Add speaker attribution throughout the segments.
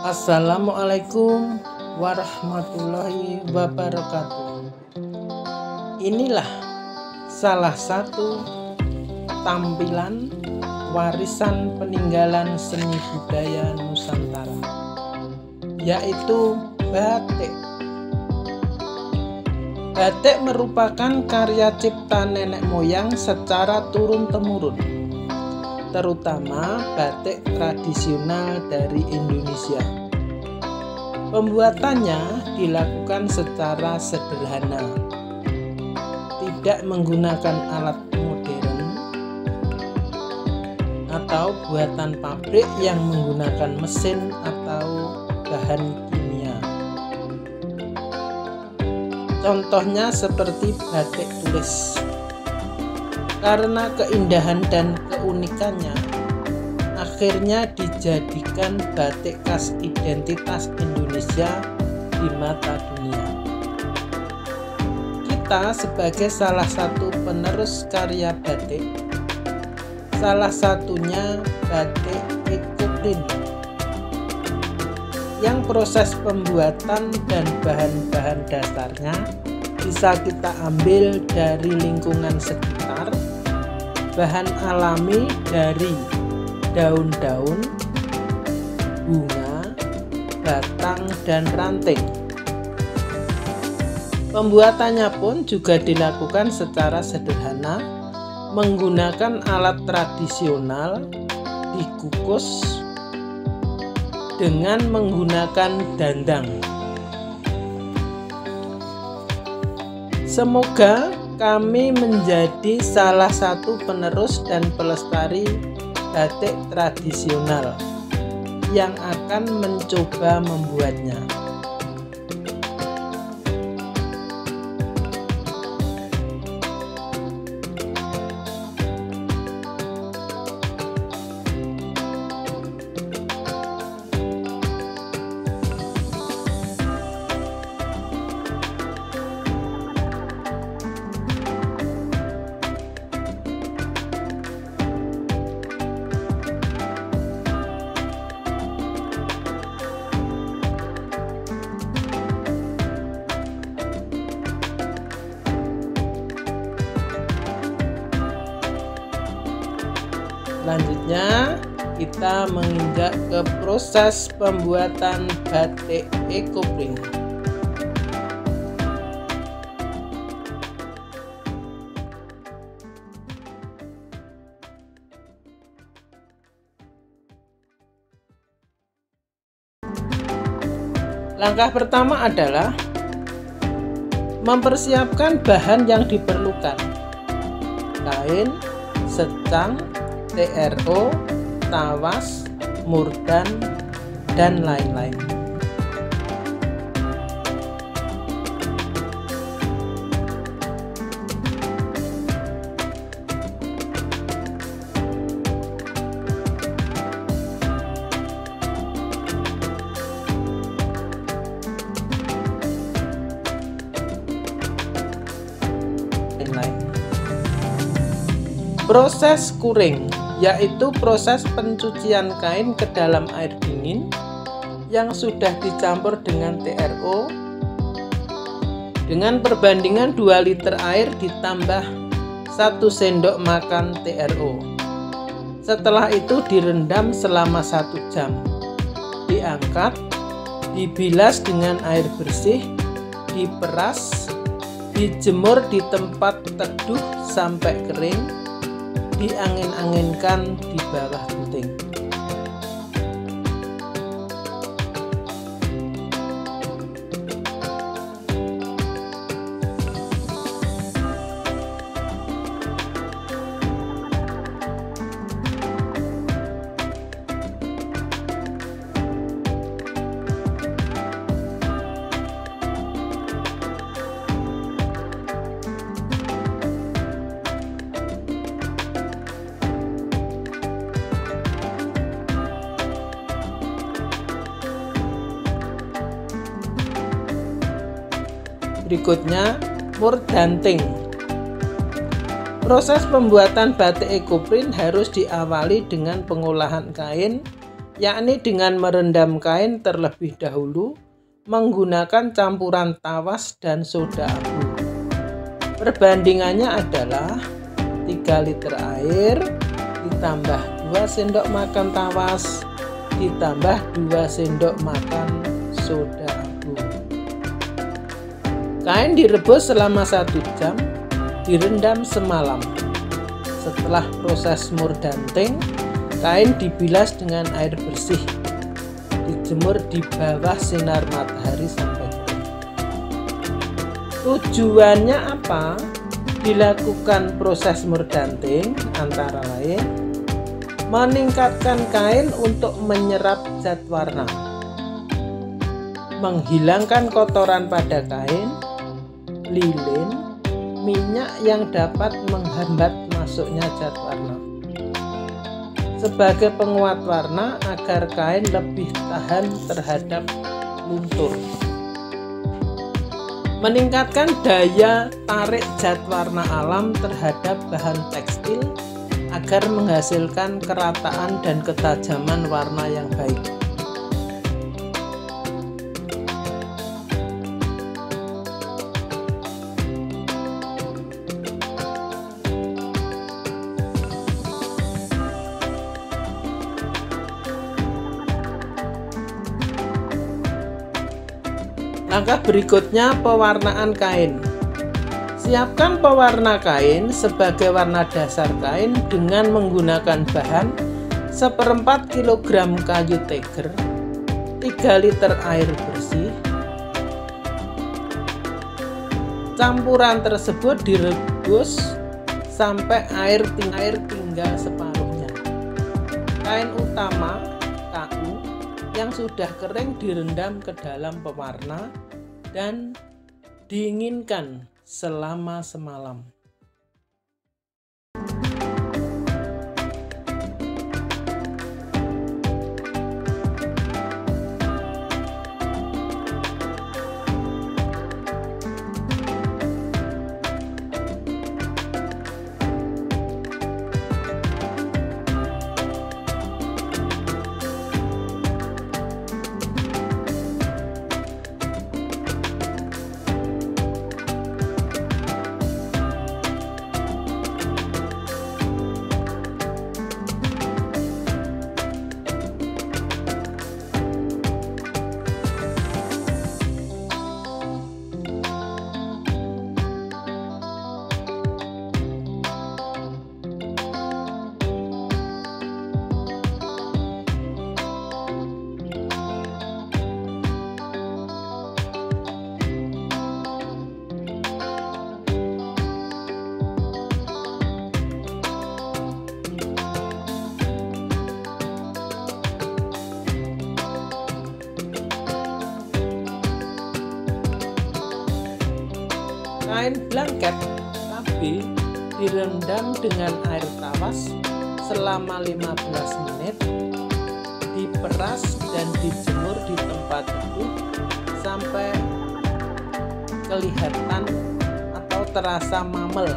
Speaker 1: Assalamualaikum warahmatullahi wabarakatuh. Inilah salah satu tampilan warisan peninggalan seni budaya Nusantara, yaitu batik. Batik merupakan karya cipta nenek moyang secara turun-temurun, terutama batik tradisional dari Indonesia. Pembuatannya dilakukan secara sederhana, tidak menggunakan alat modern atau buatan pabrik yang menggunakan mesin atau bahan kimia. Contohnya seperti batik tulis. Karena keindahan dan keunikannya, akhirnya dijadikan batik khas identitas Indonesia di mata dunia. Kita sebagai salah satu penerus karya batik, salah satunya batik ekoprint, yang proses pembuatan dan bahan-bahan dasarnya bisa kita ambil dari lingkungan sekitar, bahan alami dari daun-daun, bunga, batang, dan ranting. Pembuatannya pun juga dilakukan secara sederhana, menggunakan alat tradisional, dikukus dengan menggunakan dandang. Semoga kami menjadi salah satu penerus dan pelestari batik tradisional yang akan mencoba membuatnya. Selanjutnya kita menginjak ke proses pembuatan batik ekoprint. Langkah pertama adalah mempersiapkan bahan yang diperlukan: kain, secang, TRO, tawas, murdan, dan lain-lain. Proses kuring, yaitu proses pencucian kain ke dalam air dingin yang sudah dicampur dengan TRO dengan perbandingan 2 liter air ditambah 1 sendok makan TRO. Setelah itu direndam selama 1 jam, diangkat, dibilas dengan air bersih, diperas, dijemur di tempat teduh sampai kering, diangin-anginkan di bawah genting. Berikutnya, murdanting. Proses pembuatan batik ekoprint harus diawali dengan pengolahan kain yakni dengan merendam kain terlebih dahulu menggunakan campuran tawas dan soda abu. Perbandingannya adalah 3 liter air ditambah 2 sendok makan tawas ditambah 2 sendok makan soda abu. Kain direbus selama 1 jam, direndam semalam. Setelah proses mordanting, kain dibilas dengan air bersih, dijemur di bawah sinar matahari sampai kering. Tujuannya apa? Dilakukan proses mordanting antara lain meningkatkan kain untuk menyerap zat warna, menghilangkan kotoran pada kain, lilin, minyak yang dapat menghambat masuknya zat warna. Sebagai penguat warna agar kain lebih tahan terhadap luntur. Meningkatkan daya tarik zat warna alam terhadap bahan tekstil agar menghasilkan kerataan dan ketajaman warna yang baik. Langkah berikutnya, pewarnaan kain. Siapkan pewarna kain sebagai warna dasar kain dengan menggunakan bahan 1/4 kg kayu teger, 3 liter air bersih. Campuran tersebut direbus sampai air tinggal separuhnya. Kain utama KU yang sudah kering direndam ke dalam pewarna dan dinginkan selama semalam. Kain blanket KB direndam dengan air tawas selama 15 menit, diperas dan dijemur di tempat teduh sampai kelihatan atau terasa mamel,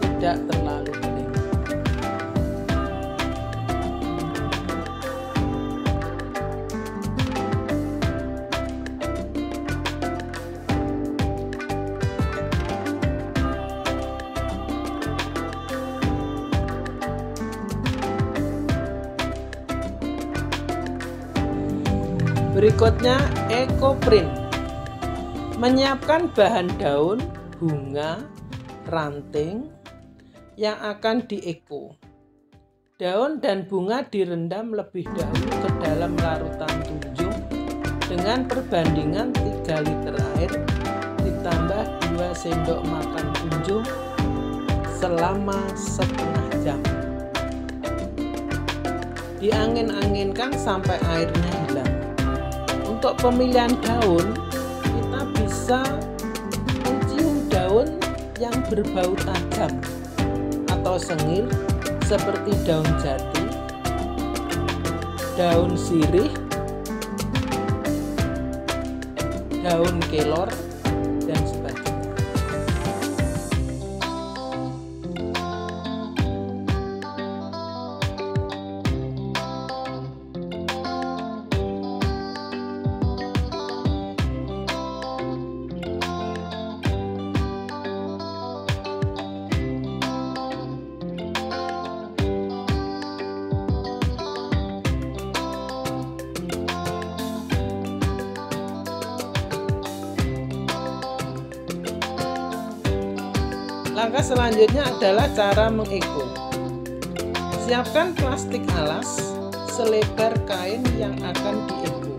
Speaker 1: tidak terlalu kering. Berikutnya, eco print. Menyiapkan bahan daun, bunga, ranting yang akan di-eco. Daun dan bunga direndam lebih dahulu ke dalam larutan tunjung dengan perbandingan 3 liter air ditambah 2 sendok makan tunjung selama setengah jam. Diangin-anginkan sampai airnya hilang. Untuk pemilihan daun, kita bisa mencium daun yang berbau tajam atau sengit seperti daun jati, daun sirih, daun kelor, dan sebagainya. Langkah selanjutnya adalah cara mengeko. Siapkan plastik alas selebar kain yang akan dieko.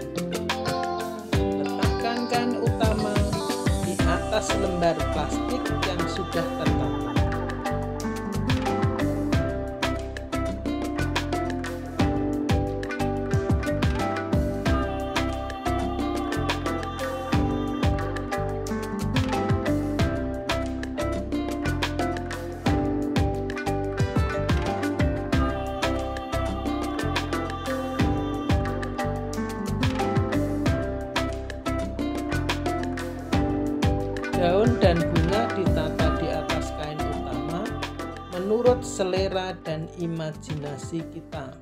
Speaker 1: Letakkan kain utama di atas lembar plastik yang sudah tertata. Daun dan bunga ditata di atas kain utama menurut selera dan imajinasi kita.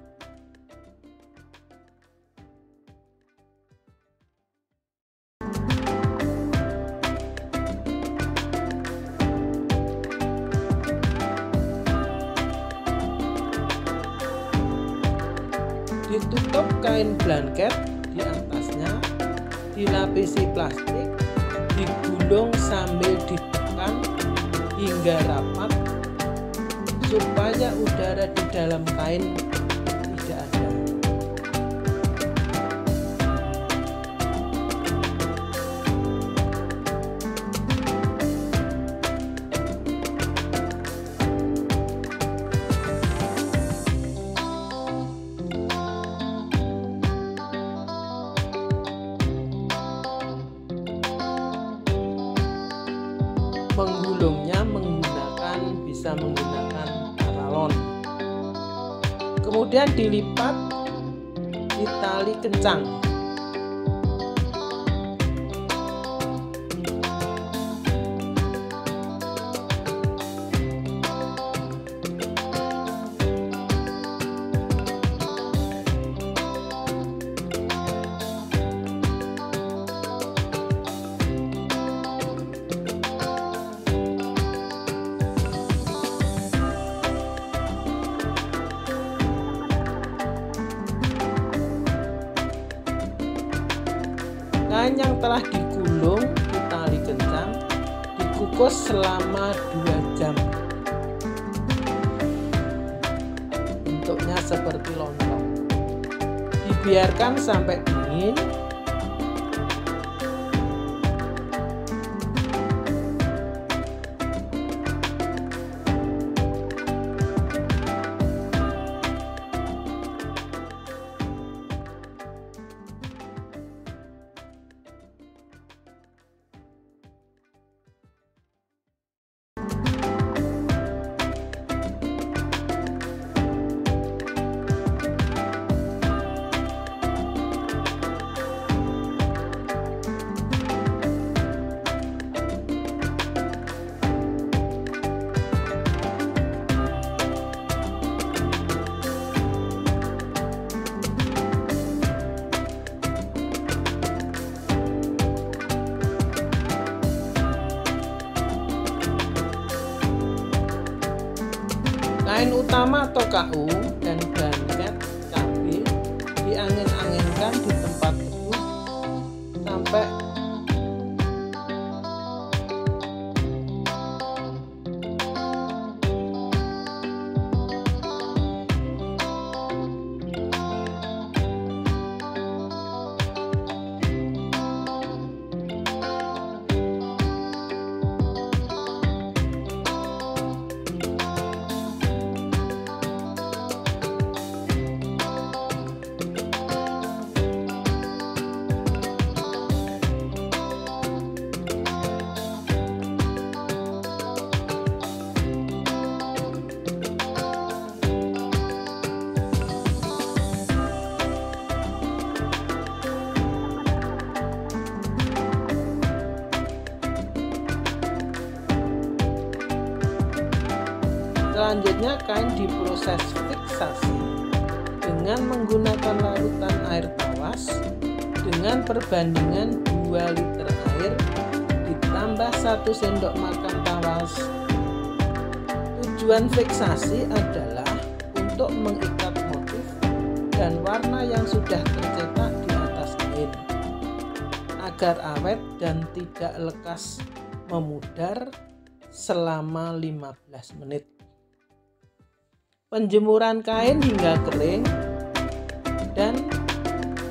Speaker 1: Ditutup kain blanket di atasnya, dilapisi plastik, digulung sambil ditekan hingga rapat supaya udara di dalam kain tidak ada. Menggulungnya bisa menggunakan paralon. Kemudian dilipat di tali kencang. Kain yang telah digulung di tali kencang dikukus selama 2 jam. Bentuknya seperti lontong. Dibiarkan sampai dingin. Kain utama atau KU dan blanket cabai diangin-anginkan di tempat teduh sampai selanjutnya kain diproses fiksasi dengan menggunakan larutan air tawas dengan perbandingan 2 liter air ditambah 1 sendok makan tawas. Tujuan fiksasi adalah untuk mengikat motif dan warna yang sudah tercetak di atas kain agar awet dan tidak lekas memudar selama 15 menit. Penjemuran kain hingga kering dan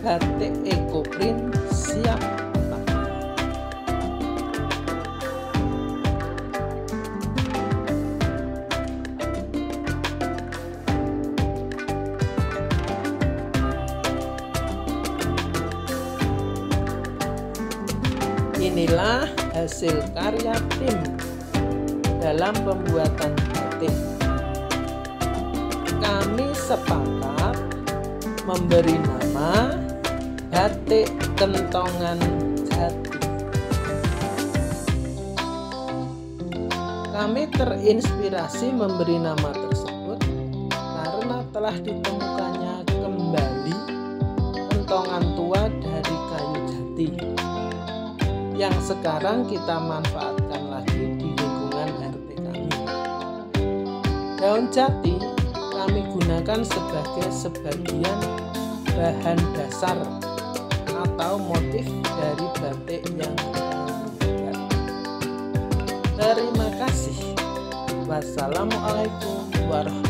Speaker 1: batik ekoprint siap pakai. Inilah hasil karya tim dalam pembuatan batik. Kami sepakat memberi nama Batik Kentongan Jati. Kami terinspirasi memberi nama tersebut karena telah ditemukannya kembali kentongan tua dari kayu jati yang sekarang kita manfaatkan lagi di lingkungan RT kami. Daun jati kami gunakan sebagai sebagian bahan dasar atau motif dari batik yang kita buat. Terima kasih. Wassalamualaikum warahmatullahi wabarakatuh.